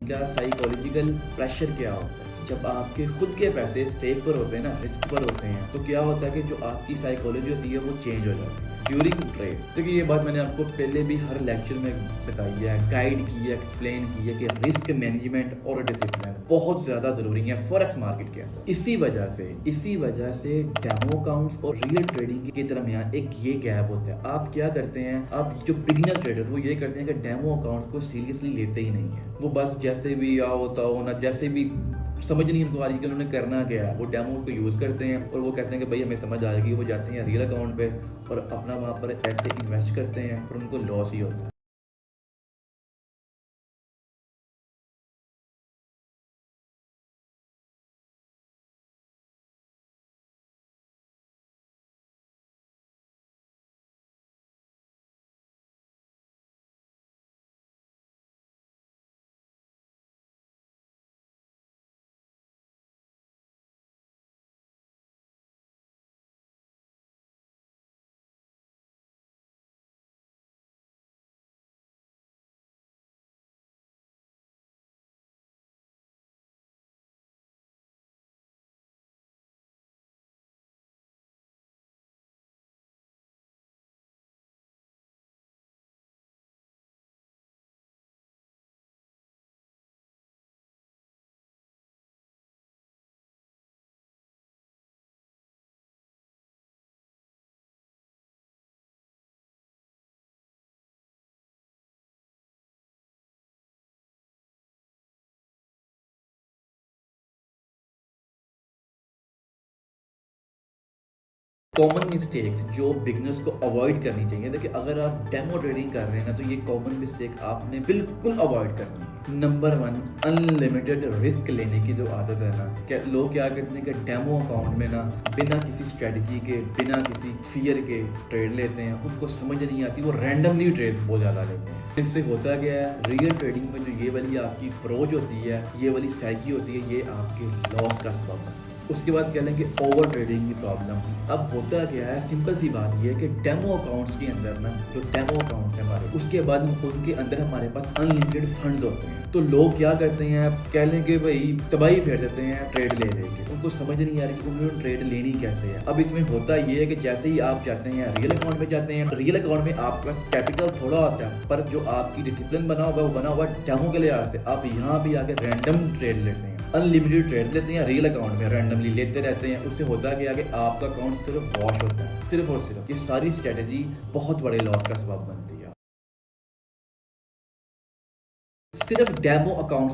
का psychological pressure क्या होता है। जब आपके खुद के पैसे स्टेक पर होते हैं ना, रिस्क पर होते हैं, तो क्या होता है कि जो आपकी साइकोलॉजी होती है वो चेंज हो जाती है ड्यूरिंग ट्रेड। देखिए ये बात मैंने आपको पहले भी हर लेक्चर में बताई है, गाइड की है, एक्सप्लेन की है कि रिस्क मैनेजमेंट और डिसिप्लिन बहुत ज़्यादा ज़रूरी है फॉरेक्स मार्केट के अंदर। इसी वजह से डेमो अकाउंट्स और रियल ट्रेडिंग के दरमियान एक ये गैप होता है। आप क्या करते हैं, आप जो बिगिनर ट्रेडर वो ये करते हैं कि डेमो अकाउंट्स को सीरियसली लेते ही नहीं है। वो बस जैसे भी आ होता हो ना, जैसे भी समझ नहीं उनको आ रही कि उन्होंने करना क्या है, वो डेमो को यूज़ करते हैं और वो कहते हैं कि भाई हमें समझ आ जाएगी। वो जाते हैं रियल अकाउंट पे और अपना वहाँ पर पैसे इन्वेस्ट करते हैं और उनको लॉस ही होता है। कॉमन मिस्टेक्स जो बिगनर्स को अवॉइड करनी चाहिए। देखिए अगर आप डेमो ट्रेडिंग कर रहे हैं ना, तो ये कॉमन मिस्टेक आपने बिल्कुल अवॉइड करनी है। नंबर वन, अनलिमिटेड रिस्क लेने की जो आदत है ना, क्या लोग क्या करते हैं कि डेमो अकाउंट में ना बिना किसी स्ट्रेटजी के, बिना किसी फियर के ट्रेड लेते हैं। उनको समझ नहीं आती, वो रैंडमली ट्रेड बहुत ज़्यादा लेते हैं। इससे होता क्या है, रियल ट्रेडिंग में जो ये वाली आपकी अप्रोच होती है, ये वाली साइकी होती है, ये आपके लॉस का सबब है। उसके बाद कह लें कि ओवर ट्रेडिंग की प्रॉब्लम। अब होता क्या है, सिंपल सी बात ये है कि डेमो अकाउंट्स के अंदर ना, जो डेमो अकाउंट्स हैं हमारे, उसके बाद उनके अंदर हमारे पास अनलिमिटेड फंड्स होते हैं। तो लोग क्या करते हैं, कह लें कि भाई तबाही फेर देते हैं ट्रेड ले लेके। उनको समझ नहीं आ रही कि उन्होंने ट्रेड लेनी कैसे है। अब इसमें होता ये है कि जैसे ही आप जाते हैं रियल अकाउंट में जाते हैं, रियल अकाउंट में आपका कैपिटल थोड़ा होता है, पर जो आपकी डिसिप्लिन बना हुआ है वो बना हुआ डेमो के लिहाज से। आप यहाँ भी आके रैंडम ट्रेड लेते हैं, अनलिमिटेड ट्रेड लेते हैं रियल अकाउंट में, रैंडमली लेते रहते हैं। उससे होता है कि आपका अकाउंट सिर्फ वॉश होता है, सिर्फ और सिर्फ। ये सारी स्ट्रेटजी बहुत बड़े लॉस का सबब बनती है। सिर्फ डेमो अकाउंट